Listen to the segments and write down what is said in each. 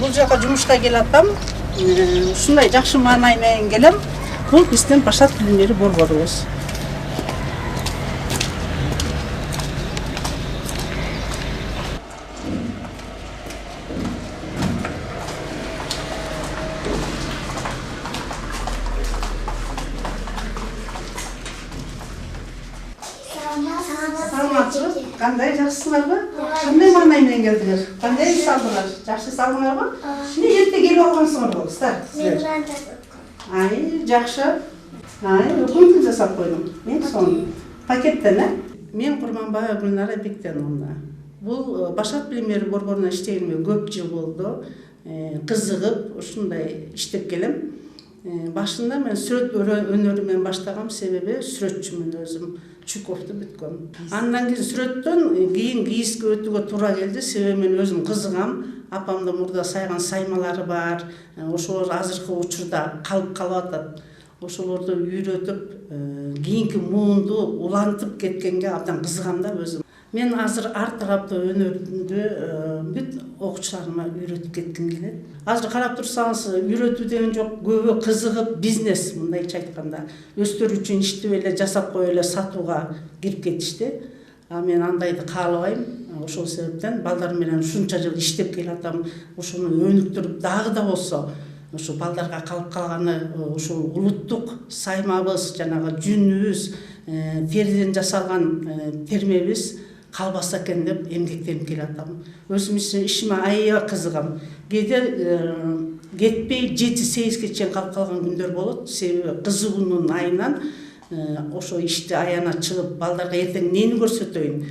бул жака жумушка келатам. Ушундай жакшы маанай менен келем. Бул биздин Башат билимдери борборубуз. Кандай жакшысыңарбы? Кандай маанай менен келдиңер? Кандай иш алдыңар? Жакшы салдыңарбы? Эмне эрте келип алгансыңар болсуздар? Ай, жакшы. Ай, өкүмдү жасап койдум. Мен сон пакеттен, Мен Курманбаева Гүлнара Бектеновна. Бул Башат билимдери борборуна иштегениме көп жыл болду. Кызыгып, ушундай иштеп келем. Башында мен сүрөт өнөрү менен баштагам, себеби сүрөтчүмүн өзүм. Чуковду бүткөн. Андан кийин сүрөттөн кийин кийизге өтүүгө туура келди, себеби мен өзүм кызыгам. Апамда мурда сайган саймалары бар. Ошолор азыркы учурда калып атат. Ошолорду үйрөтүп, кийинки муунду улантып кеткенге абдан кызыгам да өзүм. Мен азыр ар тараптуу өнөрдү бүт окуучуларыма үйрөтүп кетким келет. Азыр карап турсаңыз, үйрөтүү деген жок, көбү кызыгып бизнес, мындайча айтканда, өздөрү үчүн иштеп эле жасап коюп эле сатууга кирип кетишти. Мен андайды каалабайм. Ошол себептен балдар менен ушунча жыл иштеп келатам. Ошону өнүктүрүп дагы да болсо, ошо балдарга калып калганы ушул улуттук саймабыз, жанагы жүнүбүз, териден жасалган термебиз калбаса экен деп эмгектенип келатам. Өзүм ишиме аябай кызыгам. Кээде кетпей 7-8ге чейин калып калган күндөр болот. Себеби кызыгуунун айынан ошо ишти аяна чыгып, балдарга эртең нени көрсөтөйүн,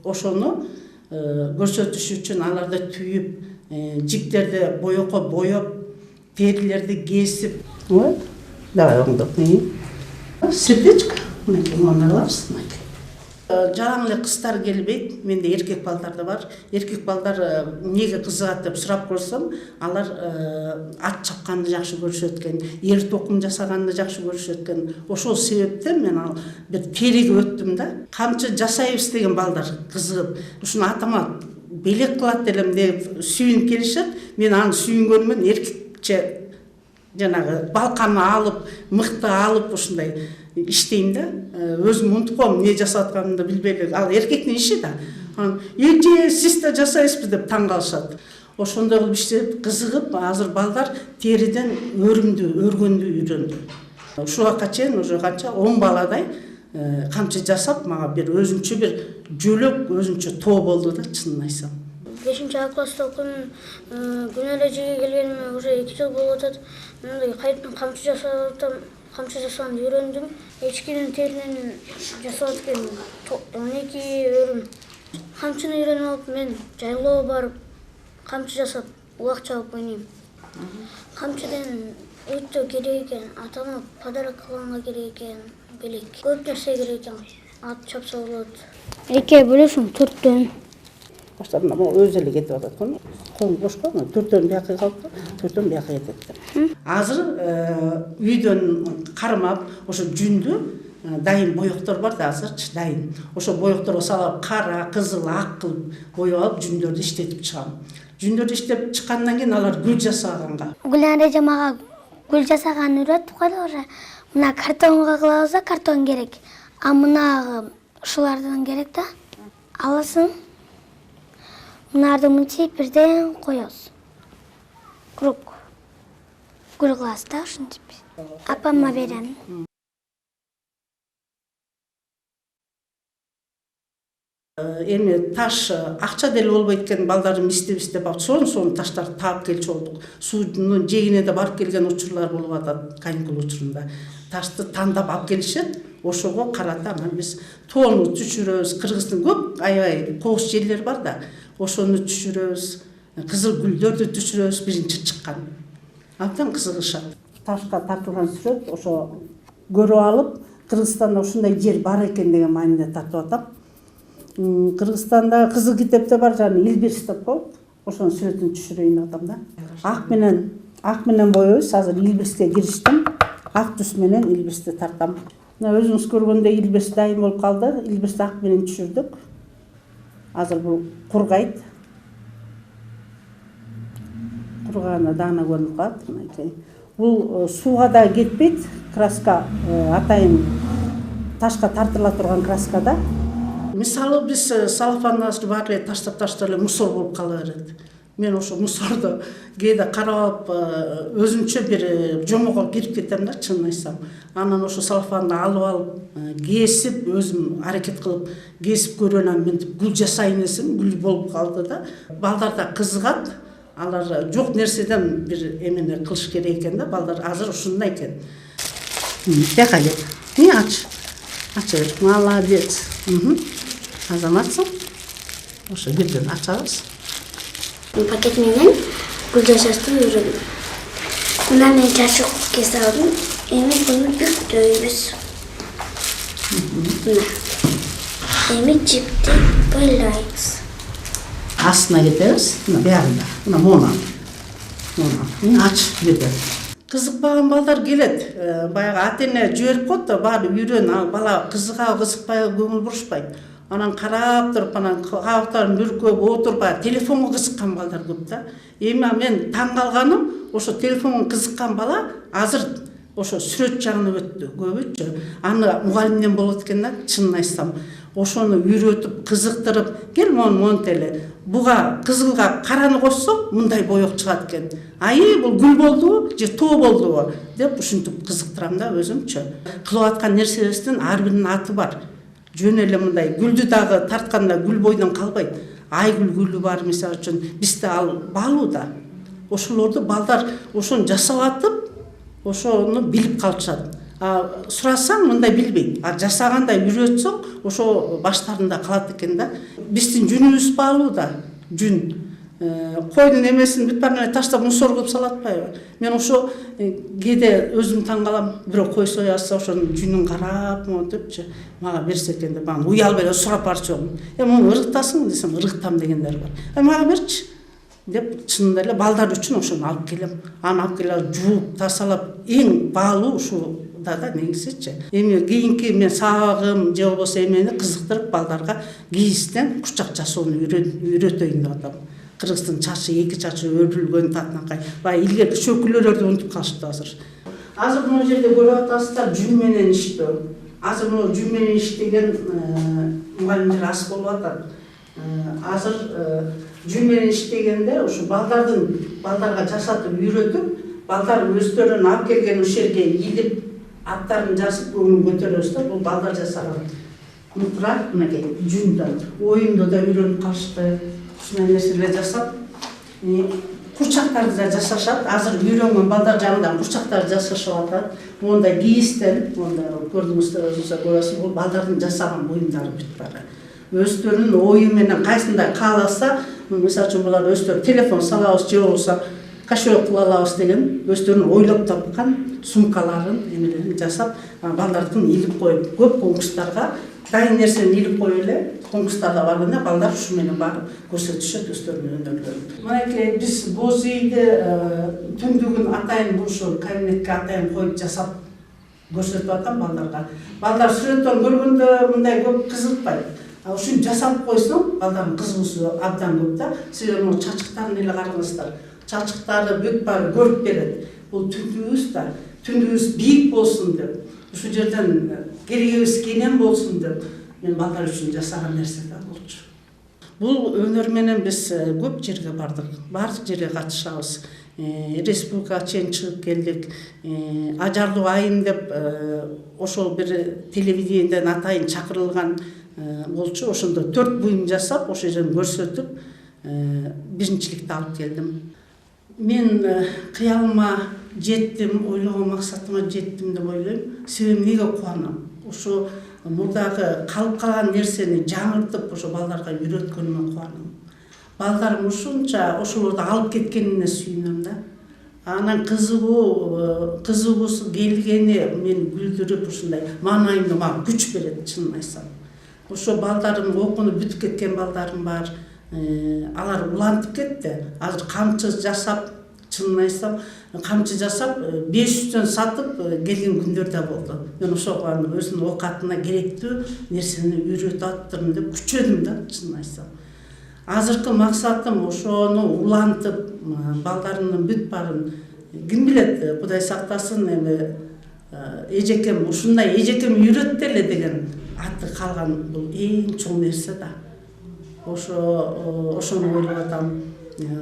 ошону көрсөтүш үчүн аларды түйүп, жиптерди боёкко боёп, терилерди кесип. Вот, давай оңдоп. Сердечко, жараң эле кыздар келбейт, менде эркек балдар да бар. Эркек балдар эмнеге кызыгат деп сурап көрсөм, алар ат чапканды жакшы көрүшөт экен, эр токум жасаганды жакшы көрүшөт экен. Ошол себептен мен ал бир териге өттүм да. Камчы жасайбыз деген балдар кызыгып, ушуну атама белек кылат элем деп сүйүнүп келишет. Мен аны сүйүнгөнүмөн эркекче жанагы балканы алып, мыкты алып ушундай иштейм да. Өзүм унутуп коем, эмне жасап атканымды билбей эле. Ал эркектин иши да. Эже сиз да жасайсызбы деп таң калышат. Ошондой кылып иштеп кызыгып, азыр балдар териден өргөндү үйрөндү. Ушул вакытка чейин уже канча 10 баладай камчы жасап, мага бир өзүнчө бир жөлөк, өзүнчө тоо болду да, чынын айтсам. 5-А класста окуйм, Гүлнара эжеге келгениме уже 2 жыл болуп атат. Мындай кайрадан камчы жасап атам. Камчы жасаганды үйрөндүм. Эчкинин теринен жасап аткен 12 өрүм. Камчыны үйрөнүп алып, мен жайлоого барып, камчы жасап, улак чабып ойнойм. Камчыдан өтө керек экен, атама подарок кылганга керек экен, белек. Көп нерсе керек экен. Ат чапса болот. 2-ге бөлөсүң 4төн. Баштарында өзү эле кетип атат го. Колум бош го, 4төн бияка калыптыр, 4төн бияка кетет. Азыр үйдөн кармап, ошо жүндү дайын боёктор бар да, азырчы дайын. Ошо боёкторго салып, кара, кызыл, ак кылып боёп алып, жүндөрдү иштетип чыгам. Жүндөрдү иштеп чыккандан кийин алар гүл жасаганга. Гүлнара эже мага гүл жасаганды үйрөтүп койду уже. Мына картонго кылабыз да, картон керек. А мына ушулардан керек да. Аласың. Мынарды мынтип бирден коёбуз. Круг. Гүл кыласыз да, ушинтип. Апама берем. Эми таш акча деле болбойт экен, балдарым иштеп алып, сону таштарды таап келчү болдук. Суунун жээгине да барып келген учурлар болуп атат, каникул учурунда. Ташты тандап алып келишет, ошого карата анан биз тоону түшүрөбүз. Кыргыздын көп аябай кооз жерлери бар да, ошону түшүрөбүз. Кызыл гүлдөрдү түшүрөбүз, биринчи чыккан. Абдан кызыгышат. Ташка тартылган сүрөт ошо көрүп алып, Кыргызстанда ушундай жер бар экен деген маанайда тартып атам. Кыргызстанда кызыл китепте бар, жана Илбирс деп коет. Ошонун сүрөтүн түшүрөйүн деп атам да. Ак менен боёбуз. Азыр Илбирске кириштим. Ак түс менен Илбирсти тартам. Мына өзүңүз көргөндөй Илбирс дайын болуп калды. Илбирсти ак менен түшүрдүк. Азыр бул кургайт. турганы даана көрүнүп калат мынакей. Бул сууга да кетпейт, краска атайын ташка тартыла турган краска да. Мисалы биз салфанды азыр баары эле таштап эле мусор болуп кала берет. Мен ошо мусорду кээде карап өзүмчө бир жомого кирип кетем да, чынын айтсам. Анан ошо салфанды алып кесип, өзүм аракет кылып кесип көрөм, мынтип гүл жасайын десем, гүл болуп калды да. Балдар да кызыгат. Алар жок нерседен бир эмени кылыш керек экен да, балдар азыр ушундай экен. Бияка кел. Ач. Ачыр. Молодец. Азаматсың. Ошо бирден ачабыз. Пакет менен гүл жасашты үйрөндүм. Мына мен чачык кесе алдым. Эми буну бүктөйбүз. Эми жипти бойлайбыз. Астына кетебиз. Мына биягында. Мына муна. Ач бирден. Кызыкпаган балдар келет. Баягы ата-эне жиберип коет да, баары үйрөн, ал бала кызыгабы, кызыкпайбы көңүл бурушпайт. Анан карап туруп, анан кабактарын бүркөп отурбай телефонго кызыккан балдар көп да. Эми мен таң калганым, ошо телефонго кызыккан бала азыр ошо сүрөт жагына өттү, көбүчө. Аны мугалимден болот экен да, чынын айтсам. Ошону үйрөтүп, кызыктырып, кел монт эле. Буга кызылга караны кошсоң, мындай боек чыгат экен. Айы, бул гүл болдубу же тоо болдубу деп ушинтип кызыктырам да өзүмчө. Кылып аткан нерсебиздин ар биринин аты бар. Жөн эле мындай гүлдү дагы тартканда гүл бойдон калбайт. Айгүл гүлү бар, мисалы үчүн бизде ал баалуу да. Ошолорду балдар ошону жасап атып, ошону билип калышат. Сурасаң мындай билбейт. Жасагандай үйрөтсөң, ошо баштарында калат экен да. Биздин жүнүбүз баалуу да. Жүн. Койдун эмесин бүт баарын таштап мусор кылып салып атпайбы? Мен ошо кээде өзүм таң калам, бирөө кой сояса ошонун жүнүн карап монтупчу, мага берсе экен деп, аны уялып эле сурап барчумун. Муну ырыктасың десем, ырыктам дегендер бар. Мага берчи деп, чынында эле балдар үчүн ошону алып келем. Аны алып келип жууп, тазалап, эң баалуу ушул да негизичи. Эми кийинки мен сабагым же болбосо эмени кызыктырып балдарга кийизден курчак жасоону үйрөтөйүн деп атам. Кыргыздын чачы, эки чачы өрүлгөн татынакай. Баягы илгерки шөкүлөрдү унутуп калышты азыр. Азыр бул жерде көрүп атасыздар, жүн менен иштөө. Азыр бул жүн менен иштеген мугалимдер аз болуп атат. Азыр жүн менен иштегенде ушу балдарга жасатып үйрөтүп, балдар өздөрүн алып келген ушул жерге илип, аттарын жазып көңүл көтөрөбүз да, бул балдар жасаган. Мурат мынакей жүндөн оюнда да үйрөнүп калышты. Ушундай нерселер жасап, курчактарды да жасашат. Азыр үйрөнгөн балдар жагынан курчактарды жасашып атат. Мондай кийизден, мондай көрдүңүздөр өзүңүздөр көрөсүз, бул балдардын жасаган буюмдары бүт баары. Өздөрүнүн ою менен кайсындай кааласа, мисалы үчүн булар өздөрү телефон салабыз же болбосо кошелек кыла алабыз деген өздөрүнүн ойлоп тапкан сумкаларын, эмелерин жасап, балдардын илип коюп, көп конкурстарга дайын нерсени илип коюп эле, конкурстарга барганда балдар ушу менен барып көрсөтүшөт өздөрүнүн өнөрлөрүн. Мынакей биз боз ийди түндүгүн атайын ушу кабинетке атайын коюп жасап көрсөтүп атам балдарга. Балдар сүрөттөн көргөндө мындай көп кызыкпайт. Ушуну жасап койсоң, балдардын кызыгуусу абдан көп да. Силер мына чачыктарын эле караңыздар. Чачыктары бүт баары көрүп берет. Бул түндүгүбүз да, түндүгүбүз бийик болсун деп, ушул жерден керегибиз кенен болсун деп, мен балдар үчүн жасаган нерсе да болчу. Бул өнөр менен биз көп жерге бардык, баардык жерге катышабыз. Республикага чейин чыгып келдик. Ажарлуу айым деп ошол бир телевидениеден атайын чакырылган болчу. Ошондо 4 буюм жасап, ошол жерден көрсөтүп, биринчиликти алып келдим. Мен кыялыма жеттим, ойлогон максатыма жеттим деп ойлойм. Себеби эмнеге кубанам? Ошо мурдагы калып калган нерсени жаңыртып, ошо балдарга үйрөткөнүмө кубанам. Балдарым ушунча ошолорду алып кеткенине сүйүнөм да. Анан кызыгуусу келгени мени күлдүрүп, ушундай маанайымда мага күч берет, чынын айтсам. Ошо балдарым окунуп бүтүп кеткен балдарым бар. Алар улантып кетти. Азыр камчы жасап, чынын айтсам, камчы жасап 500-төн сатып келген күндөр да болду. Мен ошого өзүнүн оокатына керектүү нерсени үйрөтүп аттырмын деп күчөдүм да, чынын айтсам. азыркы максатым ошону улантып балдарымдын бүт баарын ким билет, Кудай сактасын, эми эжекем ушундай эжекем үйрөттү эле деген аты калган, бул эң чоң нерсе да. Ошону ойлоп атам.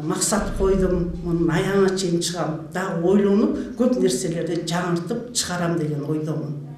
Максат койдум, мунун аягына чейин чыгам. Дагы ойлонуп, көп нерселерди жаңыртып чыгарам деген ойдомун.